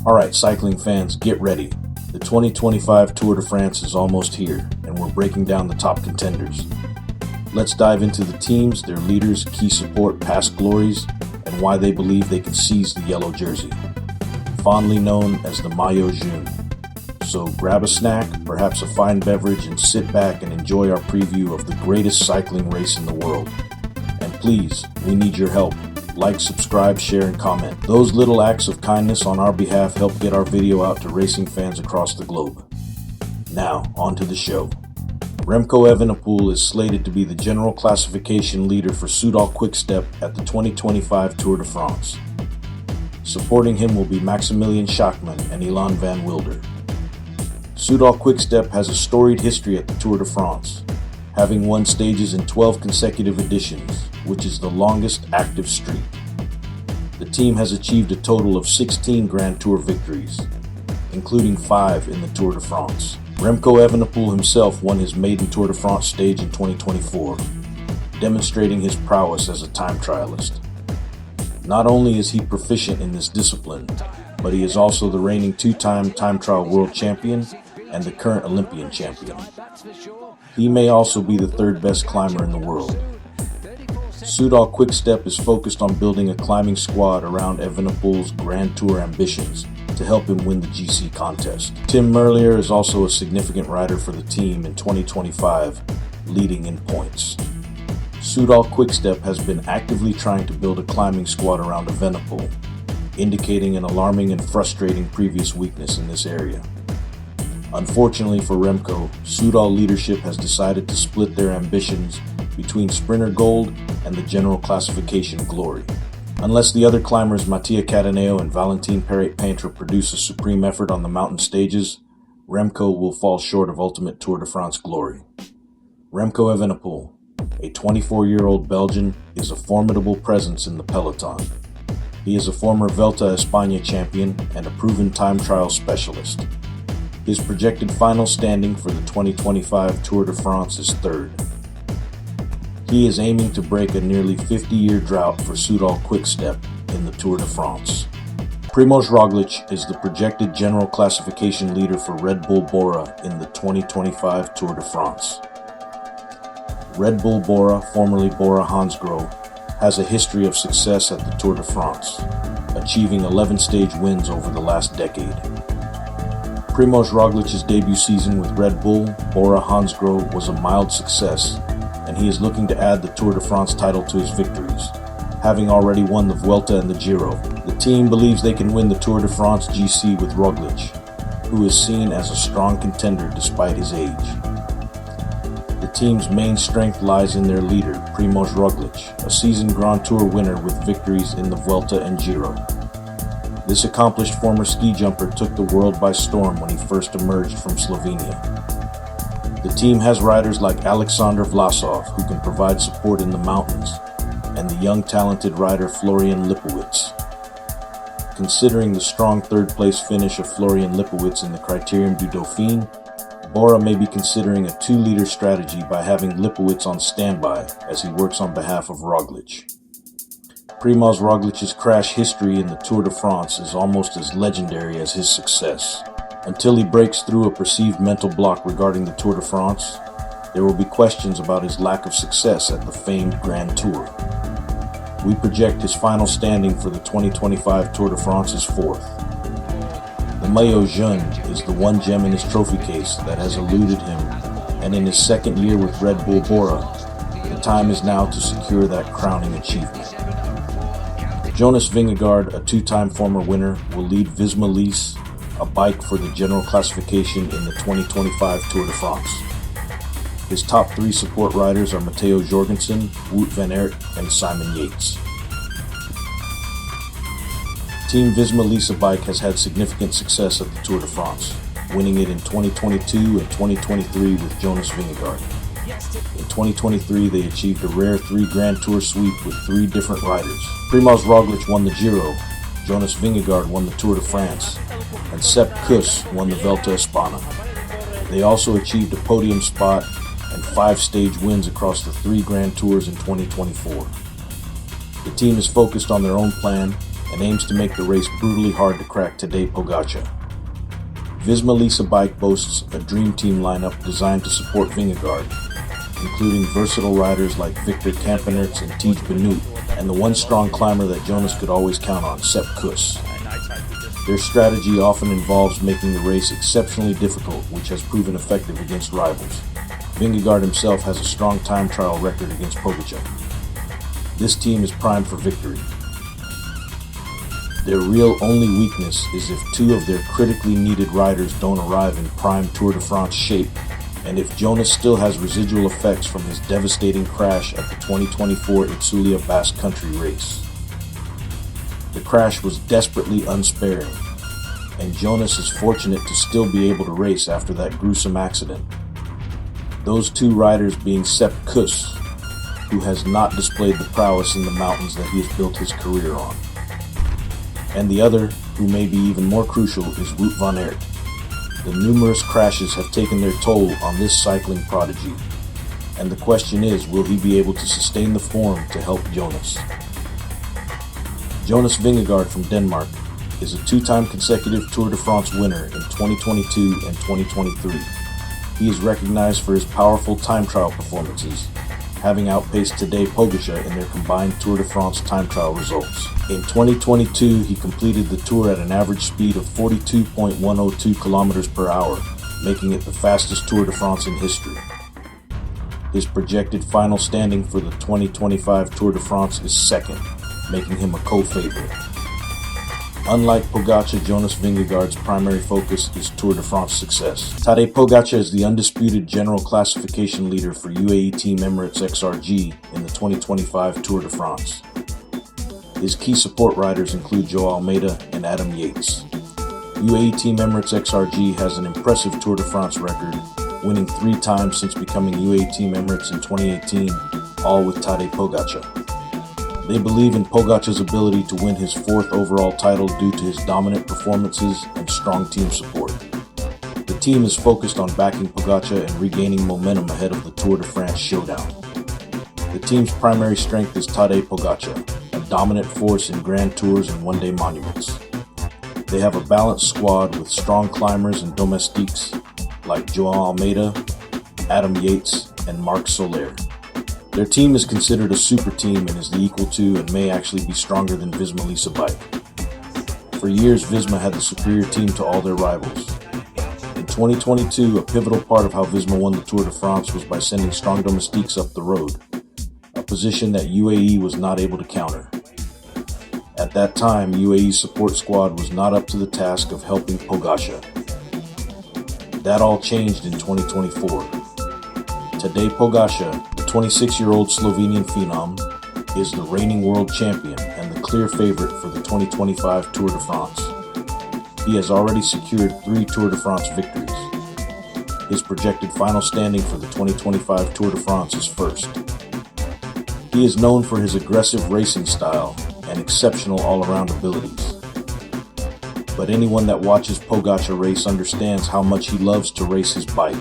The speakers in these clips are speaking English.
Alright, cycling fans, get ready. The 2025 Tour de France is almost here, and we're breaking down the top contenders. Let's dive into the teams, their leaders, key support, past glories, and why they believe they can seize the yellow jersey, fondly known as the Maillot Jaune. So grab a snack, perhaps a fine beverage, and sit back and enjoy our preview of the greatest cycling race in the world. And please, we need your help. Like, subscribe, share, and comment. Those little acts of kindness on our behalf help get our video out to racing fans across the globe. Now, on to the show. Remco Evenepoel is slated to be the general classification leader for Soudal Quick-Step at the 2025 Tour de France. Supporting him will be Maximilian Schachmann and Ilan van Wilder. Soudal Quick-Step has a storied history at the Tour de France, having won stages in 12 consecutive editions, which is the longest active streak. The team has achieved a total of 16 Grand Tour victories, including 5 in the Tour de France. Remco Evenepoel himself won his maiden Tour de France stage in 2024, demonstrating his prowess as a time trialist. Not only is he proficient in this discipline, but he is also the reigning 2-time time trial world champion and the current Olympian champion. He may also be the third best climber in the world. Soudal Quick-Step is focused on building a climbing squad around Evenepoel's Grand Tour ambitions to help him win the GC contest. Tim Merlier is also a significant rider for the team in 2025, leading in points. Soudal Quick-Step has been actively trying to build a climbing squad around Evenepoel, indicating an alarming and frustrating previous weakness in this area. Unfortunately for Remco, Soudal leadership has decided to split their ambitions between Sprinter Gold and the general classification glory. Unless the other climbers Mattia Cataneo and Valentin Perret-Paintre produce a supreme effort on the mountain stages, Remco will fall short of ultimate Tour de France glory. Remco Evenepoel, a 24-year-old Belgian, is a formidable presence in the peloton. He is a former Vuelta a España champion and a proven time trial specialist. His projected final standing for the 2025 Tour de France is 3rd. He is aiming to break a nearly 50-year drought for Soudal Quick-Step in the Tour de France. Primoz Roglic is the projected general classification leader for Red Bull Bora in the 2025 Tour de France. Red Bull Bora, formerly Bora Hansgrohe, has a history of success at the Tour de France, achieving 11 stage wins over the last decade. Primoz Roglic's debut season with Red Bull Bora Hansgrohe was a mild success, and he is looking to add the Tour de France title to his victories, having already won the Vuelta and the Giro. The team believes they can win the Tour de France GC with Roglic, who is seen as a strong contender despite his age. The team's main strength lies in their leader, Primoz Roglic, a seasoned Grand Tour winner with victories in the Vuelta and Giro. This accomplished former ski jumper took the world by storm when he first emerged from Slovenia. The team has riders like Alexander Vlasov, who can provide support in the mountains, and the young talented rider Florian Lipowitz. Considering the strong third-place finish of Florian Lipowitz in the Criterium du Dauphiné, Bora may be considering a 2-leader strategy by having Lipowitz on standby as he works on behalf of Roglic. Primoz Roglic's crash history in the Tour de France is almost as legendary as his success. Until he breaks through a perceived mental block regarding the Tour de France, there will be questions about his lack of success at the famed Grand Tour. We project his final standing for the 2025 Tour de France as 4th. The Maillot Jaune is the one gem in his trophy case that has eluded him, and in his 2nd year with Red Bull Bora, the time is now to secure that crowning achievement. Jonas Vingegaard, a 2-time former winner, will lead Visma Lease, a bike for the general classification in the 2025 Tour de France. His top 3 support riders are Matteo Jorgensen, Wout van Aert, and Simon Yates. Team Visma Lease bike has had significant success at the Tour de France, winning it in 2022 and 2023 with Jonas Vingegaard. In 2023, they achieved a rare 3 Grand Tour sweep with 3 different riders. Primoz Roglic won the Giro, Jonas Vingegaard won the Tour de France, and Sepp Kuss won the Vuelta a España. They also achieved a podium spot and 5 stage wins across the 3 Grand Tours in 2024. The team is focused on their own plan, and aims to make the race brutally hard to crack Tadej Pogacar. Visma Lease bike boasts a dream team lineup designed to support Vingegaard, including versatile riders like Victor Kampenaerts and Tadej Benut, and the one strong climber that Jonas could always count on, Sepp Kuss. Their strategy often involves making the race exceptionally difficult, which has proven effective against rivals. Vingegaard himself has a strong time trial record against Pogacar. This team is primed for victory. Their real only weakness is if two of their critically needed riders don't arrive in prime Tour de France shape, and if Jonas still has residual effects from his devastating crash at the 2024 Itzulia Basque Country race. The crash was desperately unsparing, and Jonas is fortunate to still be able to race after that gruesome accident. Those two riders being Sepp Kuss, who has not displayed the prowess in the mountains that he has built his career on. And the other, who may be even more crucial, is Wout van Aert. The numerous crashes have taken their toll on this cycling prodigy, and the question is, will he be able to sustain the form to help Jonas? Jonas Vingegaard from Denmark is a two-time consecutive Tour de France winner in 2022 and 2023. He is recognized for his powerful time trial performances, having outpaced Tadej Pogacar in their combined Tour de France time trial results. In 2022, he completed the Tour at an average speed of 42.102 kilometers per hour, making it the fastest Tour de France in history. His projected final standing for the 2025 Tour de France is second, making him a co-favorite. Unlike Pogacar, Jonas Vingegaard's primary focus is Tour de France success. Tadej Pogacar is the undisputed general classification leader for UAE Team Emirates-XRG in the 2025 Tour de France. His key support riders include Joao Almeida and Adam Yates. UAE Team Emirates-XRG has an impressive Tour de France record, winning 3 times since becoming UAE Team Emirates in 2018, all with Tadej Pogacar. They believe in Pogacar's ability to win his 4th overall title due to his dominant performances and strong team support. The team is focused on backing Pogacar and regaining momentum ahead of the Tour de France showdown. The team's primary strength is Tadej Pogacar, a dominant force in Grand Tours and one-day monuments. They have a balanced squad with strong climbers and domestiques like Joao Almeida, Adam Yates, and Marc Soler. Their team is considered a super team and is the equal to and may actually be stronger than Visma Lease bike. For years, Visma had the superior team to all their rivals. In 2022, a pivotal part of how Visma won the Tour de France was by sending strong domestiques up the road, a position that UAE was not able to counter. At that time, UAE's support squad was not up to the task of helping Pogacar. That all changed in 2024. Tadej Pogacar, the 26-year-old Slovenian phenom, is the reigning world champion and the clear favorite for the 2025 Tour de France. He has already secured 3 Tour de France victories. His projected final standing for the 2025 Tour de France is first. He is known for his aggressive racing style and exceptional all-around abilities. But anyone that watches Pogacar race understands how much he loves to race his bike.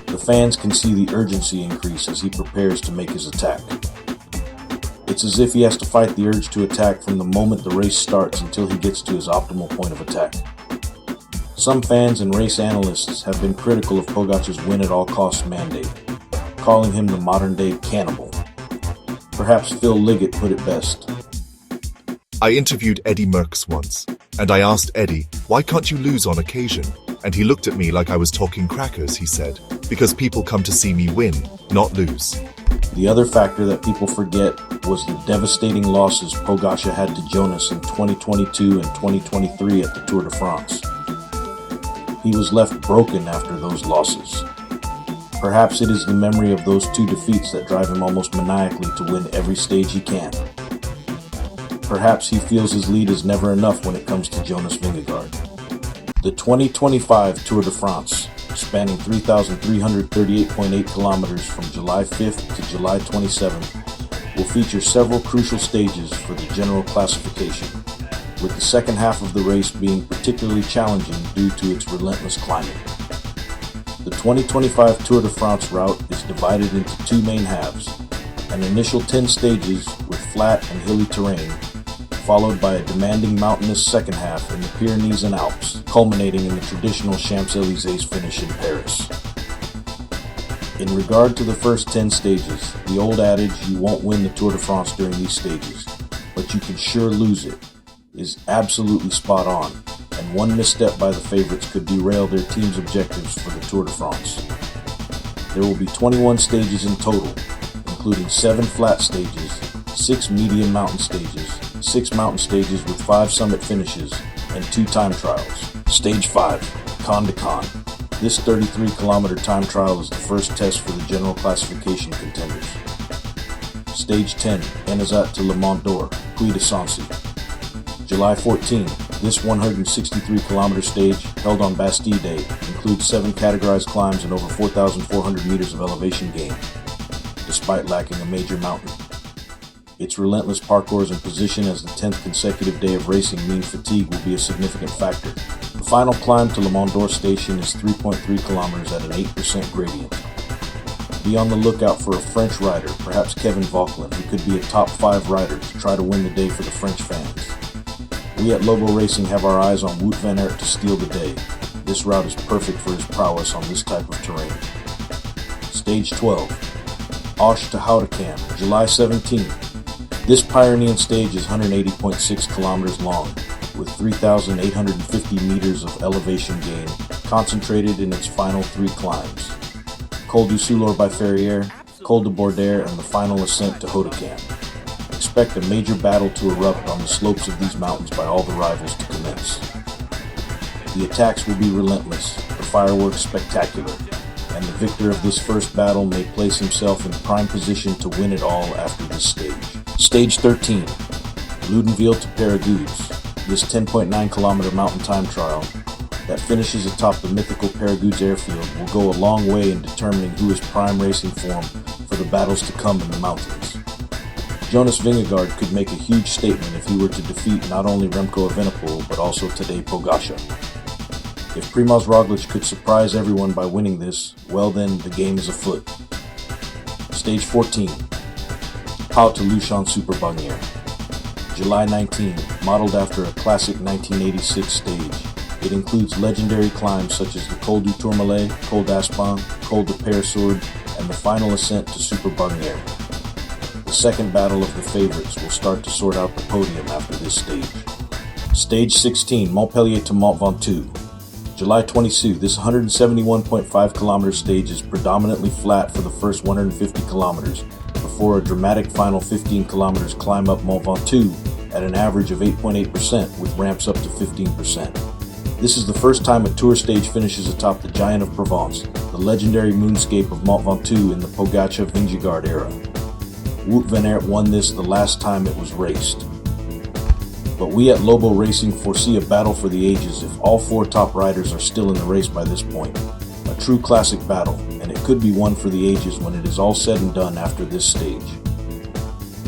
The fans can see the urgency increase as he prepares to make his attack. It's as if he has to fight the urge to attack from the moment the race starts until he gets to his optimal point of attack. Some fans and race analysts have been critical of Pogacar's win-at-all-costs mandate, calling him the modern-day cannibal. Perhaps Phil Liggett put it best. I interviewed Eddie Merckx once, and I asked Eddie, why can't you lose on occasion? And he looked at me like I was talking crackers, he said, because people come to see me win, not lose. The other factor that people forget was the devastating losses Pogacar had to Jonas in 2022 and 2023 at the Tour de France. He was left broken after those losses. Perhaps it is the memory of those 2 defeats that drive him almost maniacally to win every stage he can. Perhaps he feels his lead is never enough when it comes to Jonas Vingegaard. The 2025 Tour de France, spanning 3,338.8 kilometers from July 5th to July 27th, will feature several crucial stages for the general classification, with the second half of the race being particularly challenging due to its relentless climbing. The 2025 Tour de France route is divided into 2 main halves, an initial 10 stages with flat and hilly terrain, followed by a demanding mountainous second half in the Pyrenees and Alps, culminating in the traditional Champs-Élysées finish in Paris. In regard to the first 10 stages, the old adage, "you won't win the Tour de France during these stages, but you can sure lose it," is absolutely spot on, and one misstep by the favorites could derail their team's objectives for the Tour de France. There will be 21 stages in total, including 7 flat stages, 6 medium mountain stages, 6 mountain stages with 5 summit finishes, and 2 time trials. Stage 5, Con de Con. This 33-kilometer time trial is the first test for the general classification contenders. Stage 10, Enizat to Le Mont d'Or, Puy de Sancy. July 14, this 163-kilometer stage, held on Bastille Day, includes 7 categorized climbs and over 4,400 meters of elevation gain, despite lacking a major mountain. Its relentless parcours and position as the 10th consecutive day of racing mean fatigue will be a significant factor. The final climb to Le Mont d'Or station is 3.3 kilometers at an 8% gradient. Be on the lookout for a French rider, perhaps Kevin Vauquelin, who could be a top 5 rider to try to win the day for the French fans. We at Lobo Racing have our eyes on Wout van Aert to steal the day. This route is perfect for his prowess on this type of terrain. Stage 12, Auch to Houtecam, July 17. This Pyrenean stage is 180.6 kilometers long, with 3,850 meters of elevation gain concentrated in its final 3 climbs: Col du Soulor by Ferrières, Col de Bordeaux, and the final ascent to Houtecam. Expect a major battle to erupt on the slopes of these mountains by all the rivals to commence. The attacks will be relentless, the fireworks spectacular, and the victor of this first battle may place himself in prime position to win it all after this stage. Stage 13, Ludenville to Périgueux. This 10.9-kilometer mountain time trial that finishes atop the mythical Périgueux airfield will go a long way in determining who is prime racing form for the battles to come in the mountains. Jonas Vingegaard could make a huge statement if he were to defeat not only Remco Evenepoel but also Tadej Pogacar. If Primoz Roglic could surprise everyone by winning this, well then, the game is afoot. Stage 14, Pau to Luchon Super Bagnères. July 19, modeled after a classic 1986 stage. It includes legendary climbs such as the Col du Tourmalet, Col d'Aspin, Col de Peyresourde, and the final ascent to Super Bagnères. The second battle of the favorites will start to sort out the podium after this stage. Stage 16, Montpellier to Mont Ventoux. July 22, this 171.5 kilometer stage is predominantly flat for the first 150 kilometers, before a dramatic final 15 kilometers climb up Mont Ventoux at an average of 8.8% with ramps up to 15%. This is the first time a tour stage finishes atop the Giant of Provence, the legendary moonscape of Mont Ventoux in the Pogacar-Vingegaard era. Wout van Aert won this the last time it was raced. But we at Lobo Racing foresee a battle for the ages if all 4 top riders are still in the race by this point. A true classic battle, and it could be one for the ages when it is all said and done after this stage.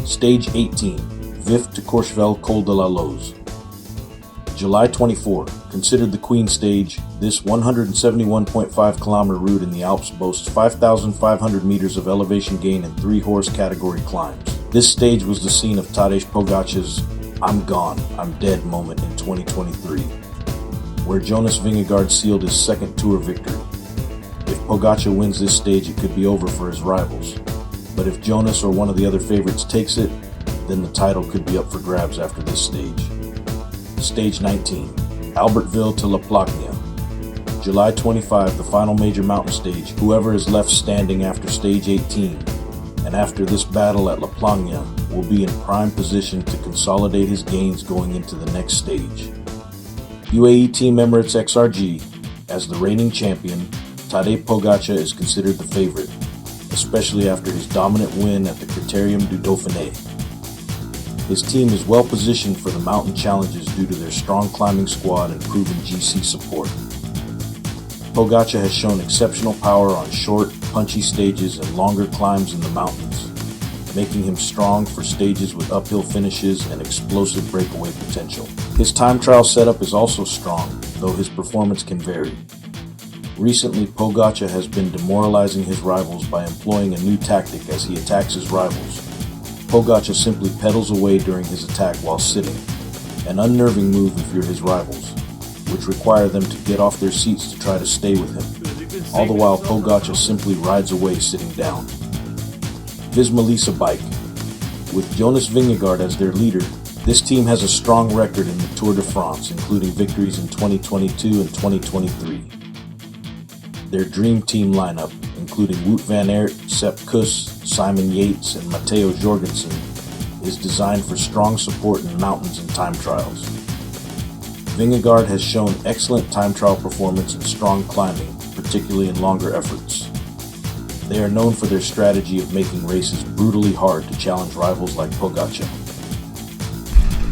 Stage 18, Vif to Courchevel Col de la Loze. July 24, considered the Queen stage, this 171.5 kilometer route in the Alps boasts 5,500 meters of elevation gain and 3 horse category climbs. This stage was the scene of Tadej Pogacar's "I'm gone, I'm dead" moment in 2023, where Jonas Vingegaard sealed his second Tour victory. If Pogacar wins this stage, it could be over for his rivals. But if Jonas or one of the other favorites takes it, then the title could be up for grabs after this stage. Stage 19, Albertville to La Plagne. July 25, the final major mountain stage. Whoever is left standing after stage 18, and after this battle at La Plagne, will be in prime position to consolidate his gains going into the next stage. UAE Team Emirates XRG, as the reigning champion, Tadej Pogacar is considered the favorite, especially after his dominant win at the Critérium du Dauphiné. His team is well positioned for the mountain challenges due to their strong climbing squad and proven GC support. Pogacar has shown exceptional power on short, punchy stages and longer climbs in the mountains, making him strong for stages with uphill finishes and explosive breakaway potential. His time trial setup is also strong, though his performance can vary. Recently, Pogacar has been demoralizing his rivals by employing a new tactic as he attacks his rivals. Pogacar simply pedals away during his attack while sitting, an unnerving move if you're his rivals, which require them to get off their seats to try to stay with him. All the while, Pogacar simply rides away sitting down. Visma Lease bike. With Jonas Vingegaard as their leader, this team has a strong record in the Tour de France, including victories in 2022 and 2023. Their dream team lineup, including Wout van Aert, Sepp Kuss, Simon Yates, and Matteo Jorgensen, is designed for strong support in mountains and time trials. Vingegaard has shown excellent time trial performance and strong climbing, particularly in longer efforts. They are known for their strategy of making races brutally hard to challenge rivals like Pogacar.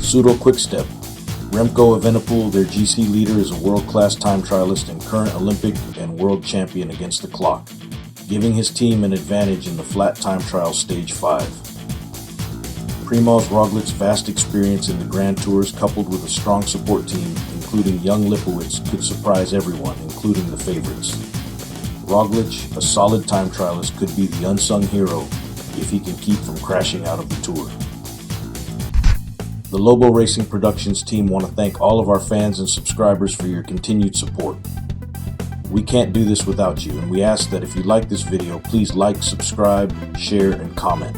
Pseudo Quickstep. Remco Evenepoel, their GC leader, is a world-class time trialist and current Olympic and world champion against the clock, giving his team an advantage in the flat time trial stage 5. Primoz Roglic's vast experience in the Grand Tours coupled with a strong support team, including young Lipowitz, could surprise everyone, including the favorites. Roglic, a solid time trialist, could be the unsung hero if he can keep from crashing out of the Tour. The Lobo Racing Productions team want to thank all of our fans and subscribers for your continued support. We can't do this without you, and we ask that if you like this video, please like, subscribe, share, and comment.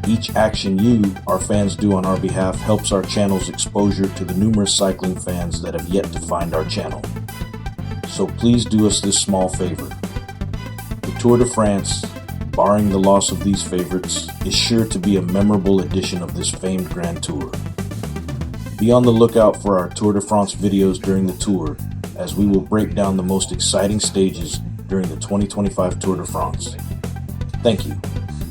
Each action you, our fans, do on our behalf helps our channel's exposure to the numerous cycling fans that have yet to find our channel. So please do us this small favor. The Tour de France, barring the loss of these favorites, is sure to be a memorable edition of this famed Grand Tour. Be on the lookout for our Tour de France videos during the Tour, as we will break down the most exciting stages during the 2025 Tour de France. Thank you.